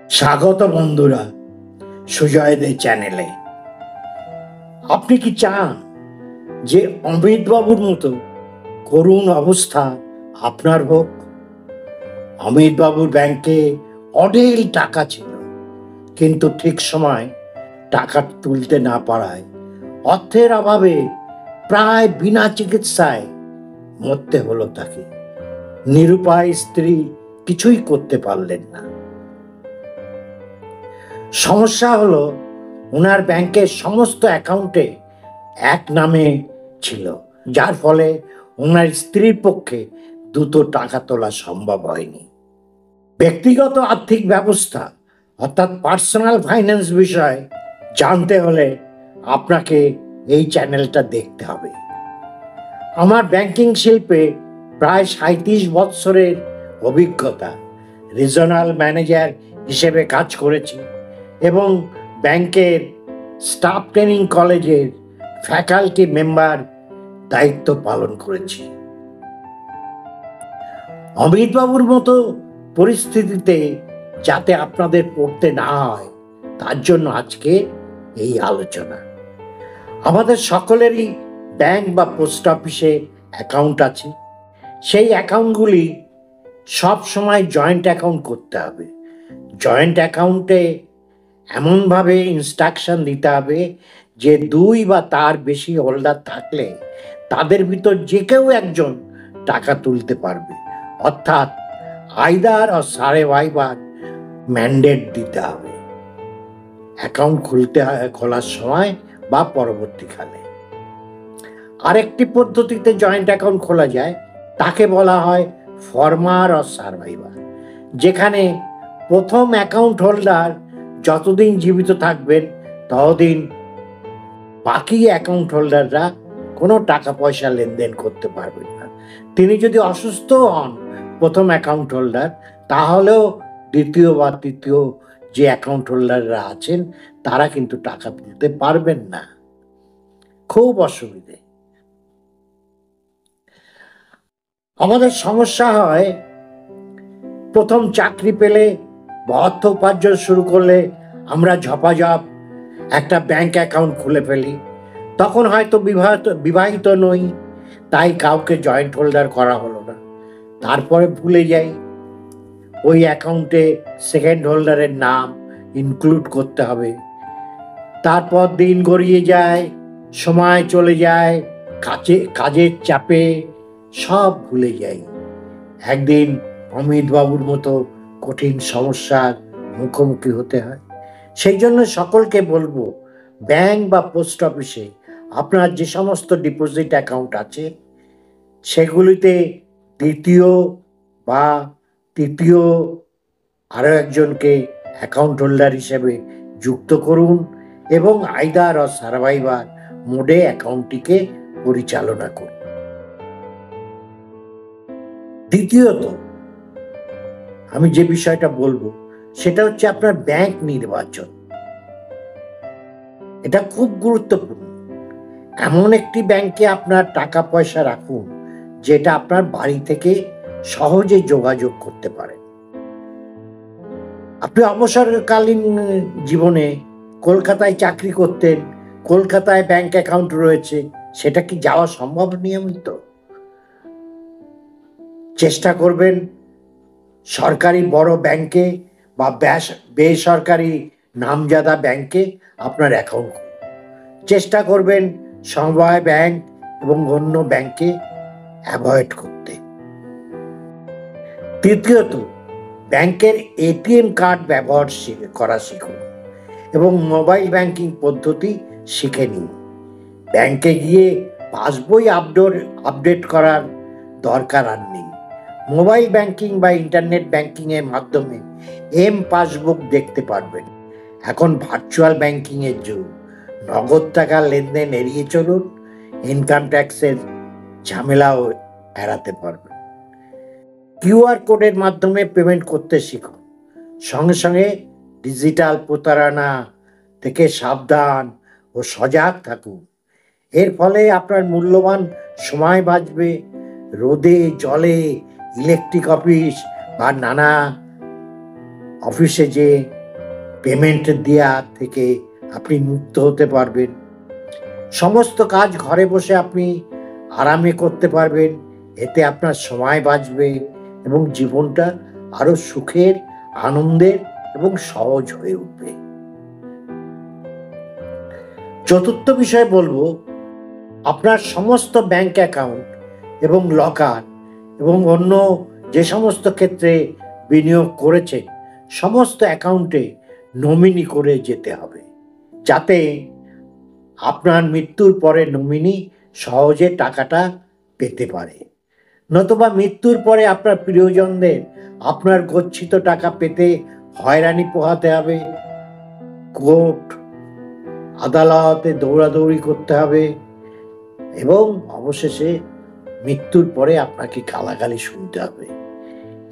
স্বাগত বন্ধুরা সুজয়দের চ্যানেলে। আপনি কি চান যে অমিত বাবুর মতো করুণ অবস্থা আপনার হোক? অমিত বাবুর ব্যাংকে অঢেল টাকা ছিল, কিন্তু ঠিক সময় টাকা তুলতে না পারায় অর্থের অভাবে প্রায় বিনা চিকিৎসায় মরতে হলো তাকে। নিরুপায় স্ত্রী কিছুই করতে পারলেন না। সমস্যা হলো, ওনার ব্যাংকের সমস্ত অ্যাকাউন্টে এক নামে ছিল, যার ফলে ওনার স্ত্রীর পক্ষে দ্রুত টাকা তোলা সম্ভব হয়নি। ব্যক্তিগত আর্থিক ব্যবস্থা অর্থাৎ পার্সোনাল ফাইন্যান্স বিষয়ে জানতে হলে আপনাকে এই চ্যানেলটা দেখতে হবে। আমার ব্যাংকিং শিল্পে প্রায় 37 বৎসরের অভিজ্ঞতা। রিজনাল ম্যানেজার হিসেবে কাজ করেছি এবং ব্যাংকের স্টাফ ট্রেনিং কলেজের ফ্যাকাল্টি মেম্বার দায়িত্ব পালন করেছি। অমিত বাবুর মতো পরিস্থিতিতে যাতে আপনাদের পড়তে না হয়, তার জন্য আজকে এই আলোচনা। আমাদের সকলেরই ব্যাংক বা পোস্ট অফিসে অ্যাকাউন্ট আছে। সেই অ্যাকাউন্টগুলি সব সময় জয়েন্ট অ্যাকাউন্ট করতে হবে। জয়েন্ট অ্যাকাউন্টে এমনভাবে ইনস্ট্রাকশন দিতে হবে যে 2 বা তার বেশি হোল্ডার থাকলে তাদের ভিতর যে কেউ একজন টাকা তুলতে পারবে, অর্থাৎ আইদার ও সারেভাইভার ম্যান্ডেট দিতে হবে অ্যাকাউন্ট খোলার সময় বা পরবর্তীকালে। আরেকটি পদ্ধতিতে জয়েন্ট অ্যাকাউন্ট খোলা যায়, তাকে বলা হয় ফর্মার ও সার্ভাইভার, যেখানে প্রথম অ্যাকাউন্ট হোল্ডার যতদিন জীবিত থাকবেন ততদিন বাকি অ্যাকাউন্ট হোল্ডাররা কোনো টাকা পয়সা লেনদেন করতে পারবেন না। তিনি যদি অসুস্থ হন প্রথম অ্যাকাউন্ট হোল্ডার, তাহলেও দ্বিতীয় বা তৃতীয় যে অ্যাকাউন্ট হোল্ডাররা আছেন তারা কিন্তু টাকা তুলতে পারবেন না। খুব অসুবিধে। আমাদের সমস্যা হয়, প্রথম চাকরি পেলে বা অর্থ উপার্জন শুরু করলে আমরা ঝপাঝপ একটা ব্যাংক অ্যাকাউন্ট খুলে ফেলি। তখন হয়তো বিবাহিত নই, তাই কাউকে জয়েন্ট হোল্ডার করা হলো না। তারপরে ভুলে যাই ওই অ্যাকাউন্টে সেকেন্ড হোল্ডারের নাম ইনক্লুড করতে হবে। তারপর দিন গড়িয়ে যায়, সময় চলে যায়, কাজের চাপে সব ভুলে যাই। একদিন অমিত বাবুর মতো কঠিন সমস্যার মুখোমুখি হতে হয়। সেই জন্য সকলকে বলবো, ব্যাংক বা পোস্ট অফিসে আপনার যে সমস্ত ডিপোজিট অ্যাকাউন্ট আছে সেগুলিতে দ্বিতীয় বা তৃতীয় আরও একজনকে অ্যাকাউন্ট হোল্ডার হিসেবে যুক্ত করুন এবং আইদার ও সার্ভাইভার মোডে অ্যাকাউন্টটিকে পরিচালনা করুন। দ্বিতীয়ত আমি যে বিষয়টা বলবো সেটা হচ্ছে আপনার ব্যাংক নির্বাচন। এটা খুব গুরুত্বপূর্ণ। এমন একটি ব্যাংকে আপনার টাকা পয়সা রাখুন যেটা আপনার বাড়ি থেকে সহজে যোগাযোগ করতে পারেন। আপনি অবসরকালীন জীবনে কলকাতায় চাকরি করতেন, কলকাতায় ব্যাংক অ্যাকাউন্ট রয়েছে, সেটা কি যাওয়া সম্ভব নিয়মিত? চেষ্টা করবেন সরকারি বড় ব্যাংকে বা বেসরকারি নামজাদা ব্যাংকে আপনার অ্যাকাউন্ট খুলুন। চেষ্টা করবেন সমবায় ব্যাংক এবং অন্য ব্যাংকে অ্যাভয়েড করতে। তৃতীয়ত, ব্যাংকের এটিএম কার্ড ব্যবহার করা শিখুন এবং মোবাইল ব্যাংকিং পদ্ধতি শিখে নিন। ব্যাংকে গিয়ে পাসবই আপডেট করার দরকার আর নেই। মোবাইল ব্যাংকিং বা ইন্টারনেট ব্যাংকিং এর মাধ্যমে পাসবুক দেখতে পারবেন। এখন ভার্চুয়াল ব্যাংকিং এর যুগ। নগদ টাকার লেনদেন এড়িয়ে চলুন, ইনকাম ট্যাক্সের ঝামেলাও এড়াতে পারবেন। কিউআর কোডের মাধ্যমে পেমেন্ট করতে শিখুন। সঙ্গে সঙ্গে ডিজিটাল প্রতারণা থেকে সাবধান ও সজাগ থাকুন। এর ফলে আপনার মূল্যবান সময় বাঁচবে। রোদে জলে ইলেকট্রিক অফিস বা নানা অফিসে যে পেমেন্ট দেওয়া থেকে আপনি মুক্ত হতে পারবেন। সমস্ত কাজ ঘরে বসে আপনি আরামে করতে পারবেন। এতে আপনার সময় বাঁচবে এবং জীবনটা আরো সুখের, আনন্দের এবং সহজ হয়ে উঠবে। চতুর্থ বিষয় বলবো, আপনার সমস্ত ব্যাংক অ্যাকাউন্ট এবং লকার এবং অন্য যে সমস্ত ক্ষেত্রে বিনিয়োগ করেছে সমস্ত অ্যাকাউন্টে নমিনি করে যেতে হবে, যাতে আপনার মৃত্যুর পরে নমিনি সহজে টাকাটা পেতে পারে। নতুবা মৃত্যুর পরে আপনার প্রিয়জনদের আপনার গচ্ছিত টাকা পেতে হয়রানি পোহাতে হবে, কোর্ট আদালতে দৌড়াদৌড়ি করতে হবে এবং অবশেষে মৃত্যুর পরে আপনাকে গালাগালি শুনতে হবে।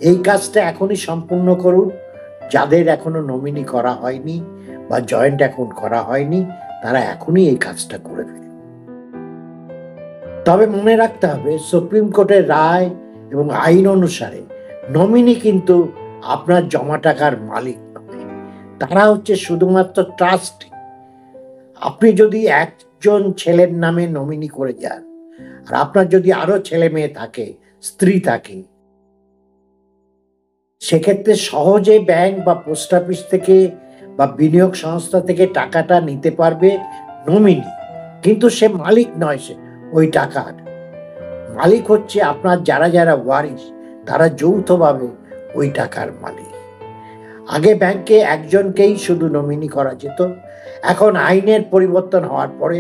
এই কাজটা এখনই সম্পূর্ণ করুন। যাদের এখনো নমিনি করা হয়নি বা জয়েন্ট অ্যাকাউন্ট করা হয়নি তারা এখনই এই কাজটা করে ফেলুন। তবে মনে রাখতে হবে, সুপ্রিম কোর্টের রায় এবং আইন অনুসারে নমিনি কিন্তু আপনার জমা টাকার মালিক নয়, তারা হচ্ছে শুধুমাত্র ট্রাস্টি। আপনি যদি একজন ছেলের নামে নমিনি করে যান আর আপনার যদি আরো ছেলে মেয়ে থাকে, স্ত্রী থাকে, সেক্ষেত্রে সহজে ব্যাংক বা পোস্ট অফিস থেকে বা বিনিয়োগ সংস্থা থেকে টাকাটা নিতে পারবে নমিনি, কিন্তু সে মালিক নয়। সে ওই টাকার মালিক হচ্ছে আপনার যারা যারা ওয়ারিশ, তারা যৌথভাবে ওই টাকার মালিক। আগে ব্যাংকে একজনকেই শুধু নমিনি করা যেত, এখন আইনের পরিবর্তন হওয়ার পরে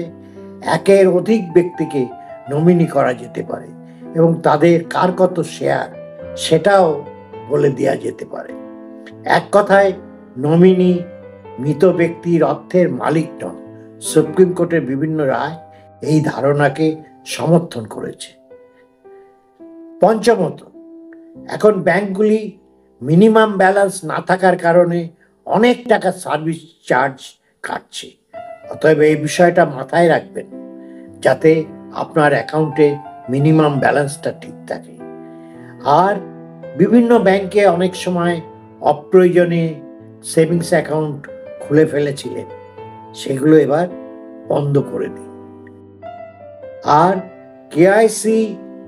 একের অধিক ব্যক্তিকে নমিনি করা যেতে পারে এবং তাদের কার কত শেয়ার সেটাও বলে দেওয়া যেতে পারে। এক কথায়, নমিনি মৃত ব্যক্তির অর্থের মালিক নন। সুপ্রিম কোর্টের বিভিন্ন রায় এই ধারণাকে সমর্থন করেছে। পঞ্চমত, এখন ব্যাংকগুলি মিনিমাম ব্যালেন্স না থাকার কারণে অনেক টাকা সার্ভিস চার্জ কাটছে। অতএব এই বিষয়টা মাথায় রাখবেন যাতে আপনার অ্যাকাউন্টে মিনিমাম ব্যালেন্সটা ঠিক থাকে। আর বিভিন্ন ব্যাংকে অনেক সময় অপ্রয়োজনে সেভিংস অ্যাকাউন্ট খুলে ফেলেছিলেন, সেগুলো এবার বন্ধ করে দিন। আর কেওয়াইসি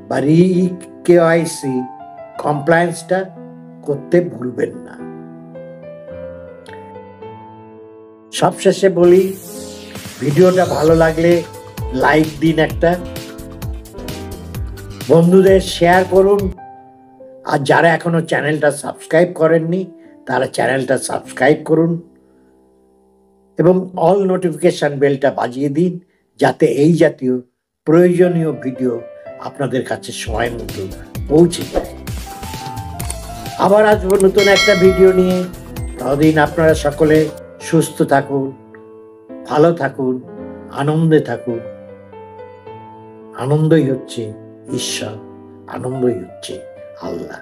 বা কেওয়াইসি কমপ্লায়েন্সটা করতে ভুলবেন না। সবশেষে বলি, ভিডিওটা ভালো লাগলে লাইক দিন, একটা বন্ধুদের শেয়ার করুন। আর যারা এখনো চ্যানেলটা সাবস্ক্রাইব করেননি তারা চ্যানেলটা সাবস্ক্রাইব করুন এবং অল নোটিফিকেশন বেলটা বাজিয়ে দিন, যাতে এই জাতীয় প্রয়োজনীয় ভিডিও আপনাদের কাছে সময় মতো পৌঁছে যায়। আবার আসবো নতুন একটা ভিডিও নিয়ে। ততদিন আপনারা সকলে সুস্থ থাকুন, ভালো থাকুন, আনন্দে থাকুন। আনন্দই হচ্ছে ঈশ্বর, আনন্দই হচ্ছে আল্লাহ।